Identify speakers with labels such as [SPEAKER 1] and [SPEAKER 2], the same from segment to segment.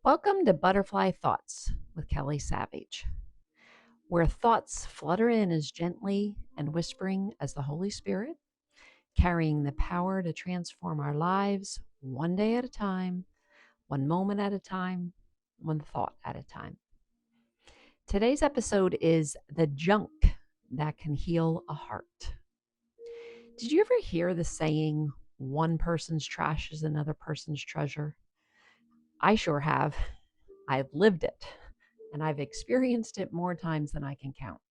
[SPEAKER 1] Welcome to Butterfly Thoughts with Kelly Savage, where thoughts flutter in as gently and whispering as the Holy Spirit, carrying the power to transform our lives one day at a time, one moment at a time, one thought at a time. Today's episode is The Junk That Can Heal a Heart. Did you ever hear the saying, one person's trash is another person's treasure? I sure have. I've lived it, and I've experienced it more times than I can count.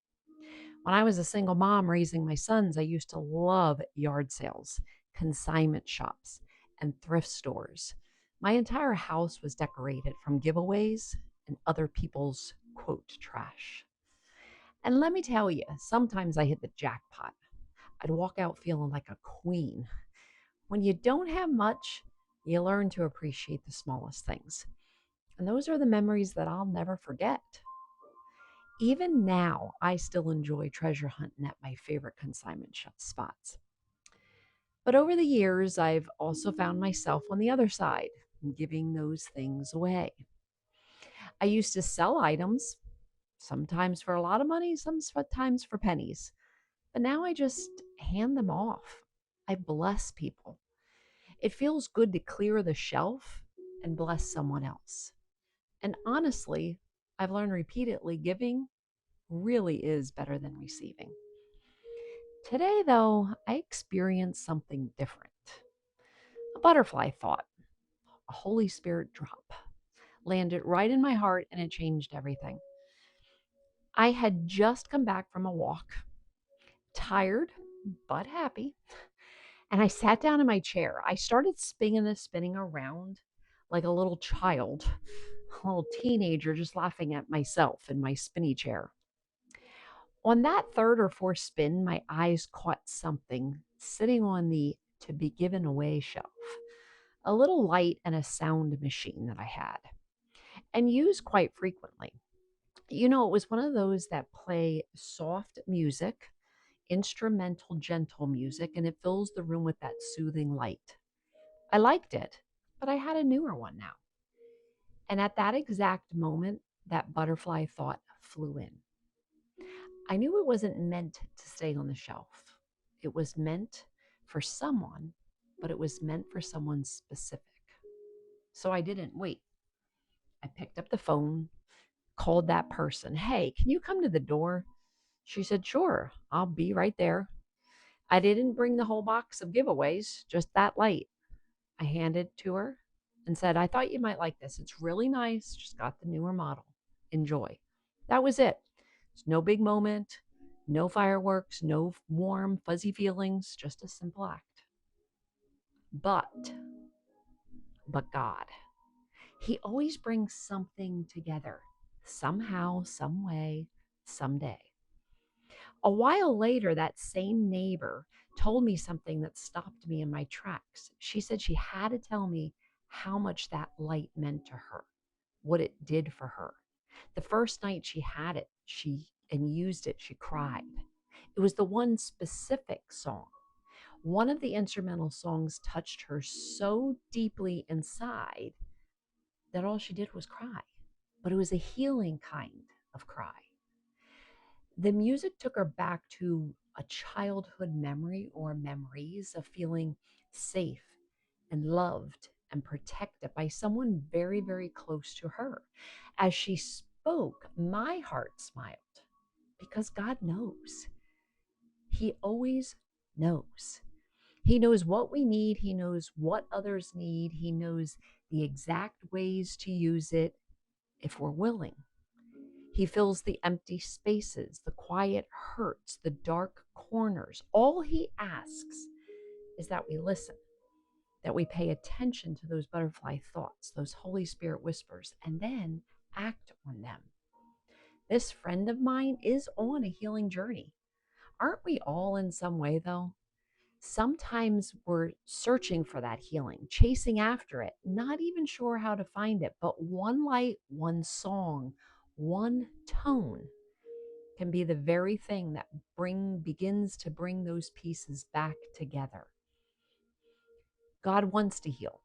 [SPEAKER 1] When I was a single mom raising my sons, I used to love yard sales, consignment shops, and thrift stores. My entire house was decorated from giveaways and other people's quote trash. And let me tell you, sometimes I hit the jackpot. I'd walk out feeling like a queen. When you don't have much, you learn to appreciate the smallest things. And those are the memories that I'll never forget. Even now, I still enjoy treasure hunting at my favorite consignment spots. But over the years, I've also found myself on the other side, giving those things away. I used to sell items, sometimes for a lot of money, sometimes for pennies. But now I just hand them off. I bless people. It feels good to clear the shelf and bless someone else. And honestly, I've learned repeatedly giving really is better than receiving. Today, though, I experienced something different. A butterfly thought, a Holy Spirit drop, landed right in my heart and it changed everything. I had just come back from a walk, tired but happy, and I sat down in my chair. I started spinning around like a little child, a little teenager, just laughing at myself in my spinny chair. On that third or fourth spin, my eyes caught something sitting on the to be given away shelf, a little light and a sound machine that I had and use quite frequently. It was one of those that play soft music, instrumental, gentle music, and it fills the room with that soothing light. I liked it, but I had a newer one now. And at that exact moment, that butterfly thought flew in. I knew it wasn't meant to stay on the shelf. It was meant for someone, but it was meant for someone specific. So I didn't wait. I picked up the phone, called that person. Hey, can you come to the door? She said, sure, I'll be right there. I didn't bring the whole box of giveaways, just that light. I handed it to her and said, I thought you might like this. It's really nice. Just got the newer model. Enjoy. That was it. It's no big moment, no fireworks, no warm, fuzzy feelings, just a simple act. But, but God, He always brings something together, somehow, some way, someday. A while later, that same neighbor told me something that stopped me in my tracks. She said she had to tell me how much that light meant to her, what it did for her. The first night she had it, she and used it, she cried. It was the one specific song. One of the instrumental songs touched her so deeply inside that all she did was cry. But it was a healing kind of cry. The music took her back to a childhood memory or memories of feeling safe and loved and protected by someone very, very close to her. As she spoke, my heart smiled because God knows. He always knows. He knows what we need. He knows what others need. He knows the exact ways to use it if we're willing. He fills the empty spaces, the quiet hurts, the dark corners. All he asks is that we listen, that we pay attention to those butterfly thoughts, those Holy Spirit whispers, and then act on them. This friend of mine is on a healing journey. Aren't we all in some way, though? Sometimes we're searching for that healing, chasing after it, not even sure how to find it, but one light, one song, one tone can be the very thing that begins to bring those pieces back together. God wants to heal.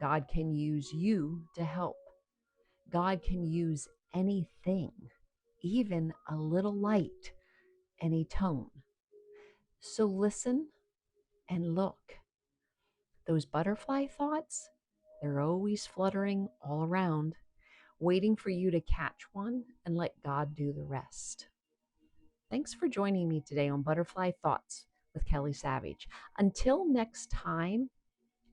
[SPEAKER 1] God can use you to help. God can use anything, even a little light, any tone. So listen and look. Those butterfly thoughts, they're always fluttering all around, waiting for you to catch one and let God do the rest. Thanks for joining me today on Butterfly Thoughts with Kelly Savage. Until next time,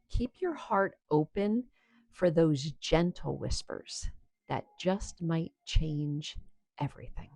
[SPEAKER 1] keep your heart open for those gentle whispers that just might change everything.